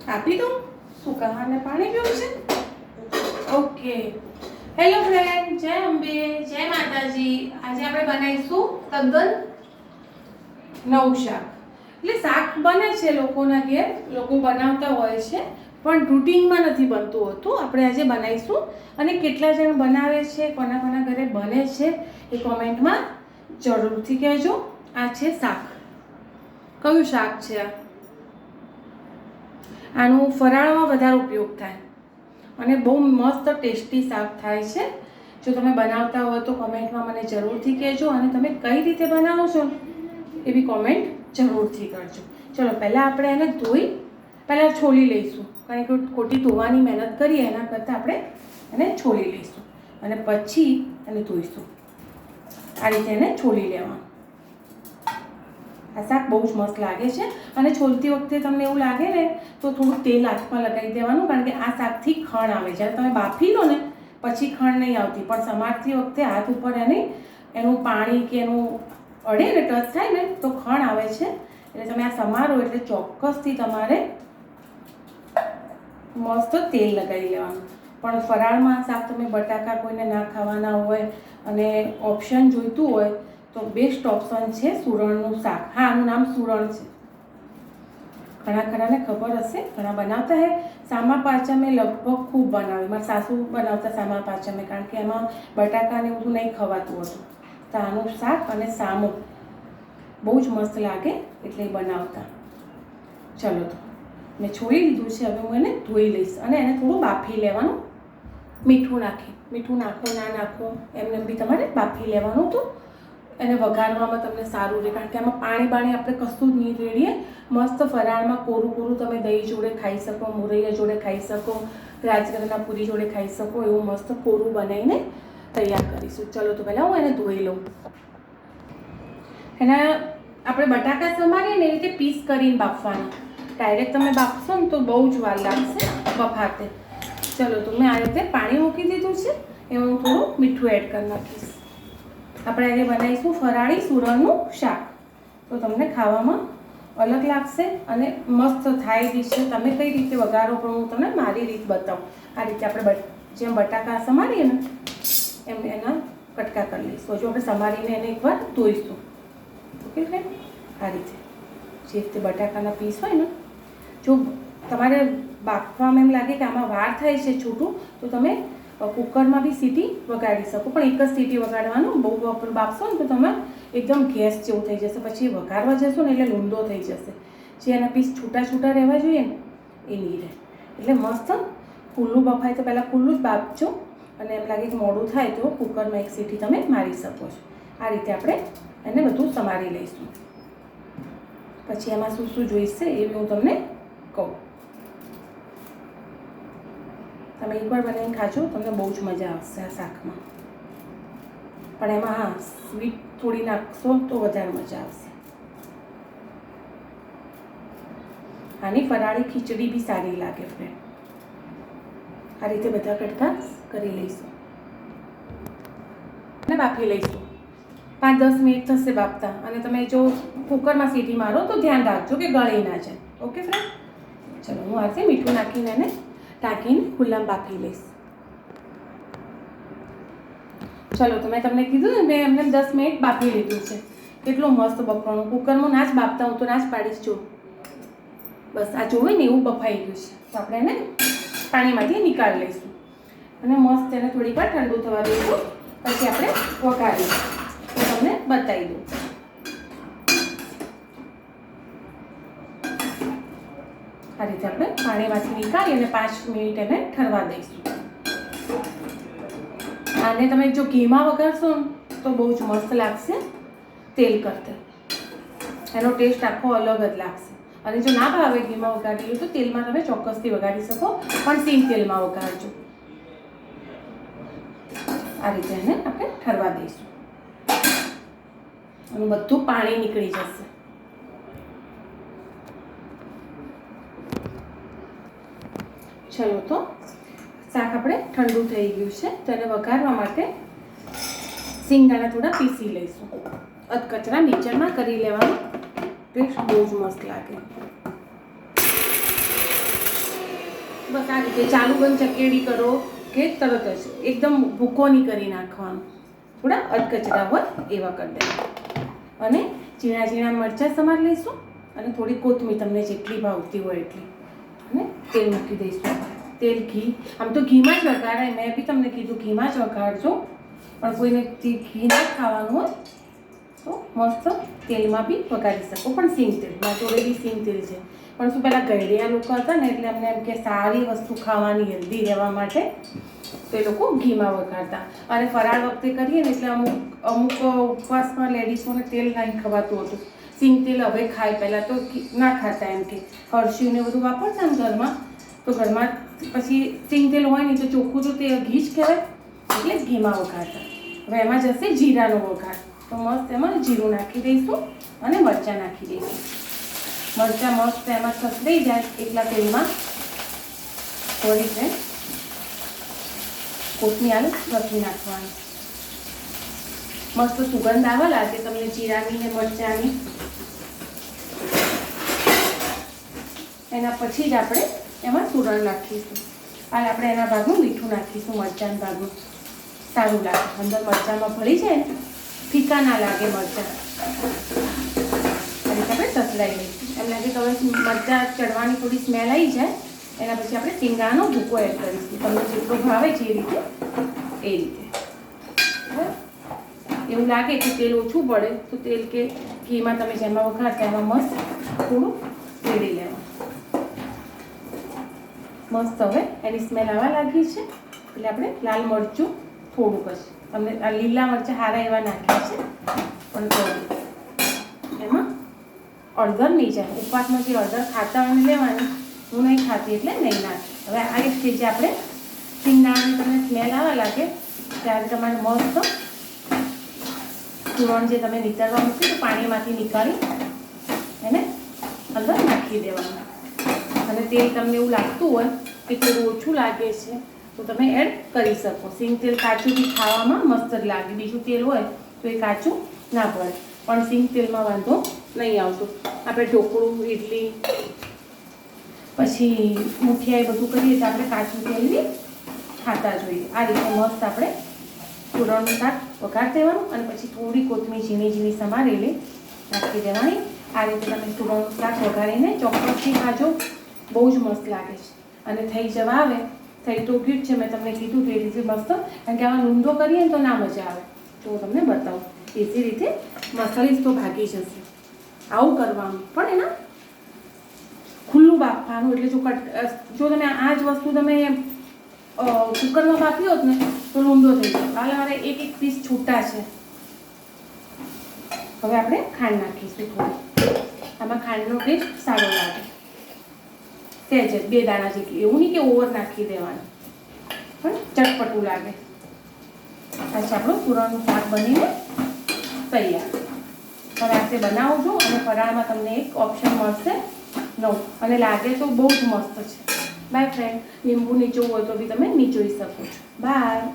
આપી દઉં? શું કહાને પાણી પીવું છે? ઓકે. હેલો ફ્રેન્ડ, જય અંબે, જય માતાજી. આજે આપણે બનાવીશું તદ્દન નવું શાક. એટલે શાક બને છે લોકોના ઘેર, લોકો બનાવતા હોય છે, પણ રૂટીનમાં નથી બનતું હોતું. આપણે આજે બનાવીશું અને કેટલા જણ બનાવે છે, કોના કોના ઘરે બને છે એ કોમેન્ટમાં જરૂરથી કહેજો. આ છે શાક. કયું શાક છે આ? આનું ફરાળમાં વધારે ઉપયોગ થાય અને બહુ મસ્ત ટેસ્ટી શાક થાય છે. જો તમે બનાવતા હોય તો કોમેન્ટમાં મને જરૂરથી કહેજો અને તમે કઈ રીતે બનાવો છો એવી કોમેન્ટ જરૂરથી કરજો. ચલો પહેલાં આપણે એને પહેલાં છોલી લઈશું, કારણ કે ખોટી ધોવાની મહેનત કરીએ એના કરતાં આપણે એને છોલી લઈશું અને પછી એને ધોઈશું. આ રીતે એને છોલી લેવાનું. આ શાક બહુ જ મસ્ત લાગે છે અને છોલતી વખતે તમને એવું લાગે ને તો થોડું તેલ હાથમાં લગાવી દેવાનું, કારણ કે આ શાકથી ખણ આવે. જ્યારે તમે બાફી લો ને પછી ખણ નહીં આવતી, પણ સમારતી વખતે હાથ ઉપર એનું પાણી કે એનું અડે ને ટચ થાય ને તો ખણ આવે છે. એટલે તમે આ સમારો એટલે ચોક્કસથી તમારે મસ્ત તેલ લગાવી લેવાનું. પણ ફરાળમાં શાક તમે બટાકા કોઈને ના ખાવાના હોય અને ઓપ્શન જોઈતું હોય તો બેસ્ટ ઓપ્શન છે સુરણનું શાક. હા, આનું નામ સુરણ છે. ઘણાને ખબર હશે, ઘણા બનાવતા હે. સામા પાચા મેં લગભગ ખૂબ બનાવી, મારા સાસુ બનાવતા સામા પાચા મેં, કારણ કે એમાં બટાકા ને બધું નહીં ખવાતું હતું. તો આનું શાક અને સામું બહુ જ મસ્ત લાગે એટલે એ બનાવતા. ચલો તો મેં છોડી દીધું છે, હવે હું એને ધોઈ લઈશ અને એને થોડું બાફી લેવાનું. મીઠું નાખો ના નાખો એમને બી તમારે બાફી લેવાનું. તો એને વઘારવામાં તમને સારું રહે, કારણ કે આમાં પાણી આપણે કશું જ નહીં રેડીએ. મસ્ત ફરાળમાં કોરું તમે દહીં જોડે ખાઈ શકો, મુરૈયા જોડે ખાઈ શકો, રાજગરાના પૂરી જોડે ખાઈ શકો, એવું મસ્ત કોરું બનાવીને તૈયાર કરીશું. ચલો તો પહેલાં હું એને ધોઈ લઉં. એના આપણે બટાકા સમારીએ ને એ રીતે પીસ કરીને બાફવાના. ડાયરેક્ટ તમે બાફશો ને તો બહુ જ વાર લાગશે બફાતે. ચલો તો મેં આ રીતે પાણી મૂકી દીધું છે, એમાં હું થોડું મીઠું એડ કરી નાખીશ. આપણે આજે બનાવીશું ફરાળી સુરણનું શાક. તો તમને ખાવામાં અલગ લાગશે અને મસ્ત થાય ડીશ છે. તમે કઈ રીતે વઘારો પણ હું તમને મારી રીત બતાવું. આ રીતે આપણે જેમ બટાકા સમારીએ ને એમ એના કટકા કરી લઈશું. જો આપણે સમારીને એને એકવાર ધોઈશું. ઓકે ફ્રેન્ડ, આ રીતે જે રીતે બટાકાના પીસ હોય ને, જો તમારે બાફવામાં એમ લાગે કે આમાં વાર થાય છે છૂટું, તો તમે કુકરમાં બી સીટી વગાડી શકો, પણ એક જ સીટી વગાડવાનું. બહુ બાફશો ને તો તમે એકદમ ગેસ જેવું થઈ જશે, પછી વઘારવા જશો ને એટલે લૂંદો થઈ જશે. જે એના પીસ છૂટા રહેવા જોઈએ ને એ નહીં રહે. એટલે મસ્ત ખુલ્લું બફાય તો પહેલાં ખુલ્લું જ બાફજો, અને એમ લાગે કે મોડું થાય તો કુકરમાં એક સીટી તમે મારી શકો છો. આ રીતે આપણે એને બધું સમારી લઈશું. પછી એમાં શું જોઈશે એ હું તમને કહું. તમે એકવાર બનાવીને ખાજો, તમને બહુ જ મજા આવશે આ શાકમાં. પણ એમાં હા, સ્વીટ થોડી નાખશો તો વધારે મજા આવશે. આની ફરાળી ખીચડી બી સારી લાગે ફ્રેન્ડ. આ રીતે બધા કટકા કરી લઈશું અને બાફી લઈશું. 5-10 મિનિટ થશે બાફતા, અને તમે જો કુકરમાં સીટી મારો તો ધ્યાન રાખજો કે ગળી ના જાય. ઓકે ફ્રેન્ડ, ચલો હું આજે મીઠું નાખીને એને ઢાંકીને ખુલ્લામાં બાફી લઈશ. ચલો તો મેં તમને કીધું ને, મેં એમને 10 મિનિટ બાફી લીધું છે. કેટલું મસ્ત બફાણું. કુકરમાં ના જ બાફતા, હું તો ના જ પાડીશ. જો બસ આ જોવે ને એવું બફાઈ ગયું છે. તો આપણે એને પાણીમાંથી નીકાળી લઈશું અને મસ્ત એને થોડીક વાર ઠંડુ થવા દઈશું. પછી આપણે વઘારીશું. તો તમને બતાવી દઉં. આ રીતે આપણે પાણીમાંથી નીકાળી અને 5 મિનિટ એને ઠરવા દઈશું. આને તમે જો ઘીમાં વઘારશો ને તો બહુ જ મસ્ત લાગશે તેલ કરતાં. એનો ટેસ્ટ આખો અલગ જ લાગશે. અને જો ના ભાવે ઘીમાં વઘારેલું તો તેલમાં તમે ચોક્કસથી વઘારી શકો, પણ સિંગ તેલમાં વઘારજો. આ રીતે એને આપણે ઠરવા દઈશું અને બધું પાણી નીકળી જશે. ચલો તો શાક આપણે ઠંડુ થઈ ગયું છે, તો એને વઘારવા માટે સિંગદાણા થોડા પીસી લઈશું. અધકચરા મિક્સરમાં કરી લેવાનું. ટેસ્ટ બહુ જ મસ્ત લાગે. બસ આ રીતે ચાલુ બંધ ચકેડી કરો કે તરત જ એકદમ ભૂકો નહીં કરી નાખવાનું, થોડા અધકચરા હોય એવા કરી દેવા. અને ઝીણા ઝીણા મરચાં સમાર લઈશું અને થોડી કોથમીર તમને જેટલી ભાવતી હોય એટલી, અને તેલ મૂકી દઈશું. તેલ ઘી, આમ તો ઘીમાં જ વઘારાય, મેં બી તમને કીધું ઘીમાં જ વઘારજો, પણ કોઈને ઘી ના ખાવાનું હોય તો મસ્ત તેલમાં બી વઘારી શકો, પણ સિંગ તેલ, મારા જોડે બી સિંગ તેલ છે. પણ શું પહેલાં ગયડિયા લોકો હતા ને એટલે અમને એમ કે સારી વસ્તુ ખાવાની હેલ્ધી રહેવા માટે તો એ લોકો ઘીમાં વઘારતા. અને ફરાળ વખતે કરીએ ને એટલે અમુક ઉપવાસમાં લેડીઝોને તેલ નહીં ખવાતું હતું, સિંગ તેલ હવે ખાય, પહેલાં તો ના ખાતા, એમ કે હળસીને બધું વાપરતા ને ઘરમાં, તો ઘરમાં પછી સિંગ તેલ હોય નહીં તો ચોખ્ખું તો તે ઘી જ કહેવાય, એટલે ઘીમાં વઘારતા. હવે એમાં જશે જીરાનો વઘાર, તો મસ્ત એમાં જીરું નાખી દઈશું અને મરચાં નાખી દઈશું. મરચાં મસ્ત એમાં સસરાઈ જાય એટલા તેલમાં થોડી છે કોથમીર આલુ લખી નાખવાની. મસ્ત સુગંધ આવવા લાગે તમને જીરાની ને મરચાંની. એના પછી જ આપણે એમાં સુરણ નાખીશું. અને આપણે એના ભાગનું મીઠું નાખીશું, મરચાંના ભાગનું, સારું લાગે. અંદર મરચાંમાં ભળી જાય ને, ફીકા ના લાગે મરચાં. અને આપણે સસરાઈ લઈશું. એમ લાગે કે હવે મરચાં ચડવાની થોડી સ્મેલ આવી જાય, એના પછી આપણે શીંગાનો ભૂકો એડ કરીશું. તમને જેટલો ભાવે છે એ રીતે. એવું લાગે કે તેલ ઓછું પડે તો તેલ કે ઘીમાં તમે જેમાં વઘારતા એમાં મસ્ત થોડું રેડી લેવાનું. મસ્ત હવે એની સ્મેલ આવવા લાગી છે એટલે આપણે લાલ મરચું થોડુંક જ, તમને આ લીલા મરચાં સારા એવા નાખ્યા છે, પણ થોડું એમાં અડધર નહીં જાય. ઉપવાસમાં જે અડધર ખાતા હોય લેવાની, હું નહીં ખાતી એટલે નહીં નાખી. હવે આ એક સ્ટેજે આપણે શીંગદાણાની તમને સ્મેલ આવવા લાગે ત્યારે તમારે મસ્ત ચૂરણ જે તમે નીતરવા મૂક્યું તો પાણીમાંથી નીકાળી એને અંદર નાખી દેવાનું. અને તેલ તમને એવું લાગતું હોય કે થોડું ઓછું લાગે છે તો તમે એડ કરી શકો. સિંગ તેલ કાચું બી ખાવામાં મસ્ત જ લાગે, બીજું તેલ હોય તો એ કાચું ના પડે, પણ સિંગ તેલમાં વાંધો નહીં આવતો. આપણે ઢોકળું, ઇડલી, પછી મુઠિયા એ બધું કરીએ તો આપણે કાચું તેલ બી ખાતા જોઈએ. આ રીતે મસ્ત આપણે ચૂરણનું શાક વઘાર દેવાનું અને પછી થોડી કોથમીર ઝીણી ઝીણી સમારેલી નાખી દેવાની. આ રીતે તમે ચૂરણનું શાક વઘારીને ચોક્કસથી ખાજો, બહુ જ મસ્ત લાગે છે. અને થઈ જવા આવે, થઈ તો ગયું જ છે, મેં તમને કીધું તે રીતે મસ્ત, કારણ કે આમાં લૂંદો કરીએ ને તો ના મજા આવે. તો હું તમને બતાવું એવી રીતે મસાલીસ તો ભાગી જશે. આવું કરવાનું, પણ એના ખુલ્લું બાફવાનું. એટલે જો તમે આ જ વસ્તુ તમે કુકરમાં બાફી હોત ને તો લૂંદો થઈ જાય. હાલ મારે એક એક પીસ છૂટા છે. હવે આપણે ખાંડ નાખીશું થોડી. આમાં ખાંડનો ટેસ્ટ સારો લાગે, સહેજ 2 દાણા જેટલી, એવું નહીં કે ઓવર નાખી દેવાનું, પણ ચટપટું લાગે. પછી આપણું ચૂરણનું શાક બનીને તૈયાર. હવે આ રીતે બનાવજો અને ફરાળમાં તમને એક ઓપ્શન મળશે નવું, અને લાગે તો બહુ જ મસ્ત છે. By friend. લીંબુ નીચોવું હોય તો બી તમે નીચોઈ શકો છો. બાય.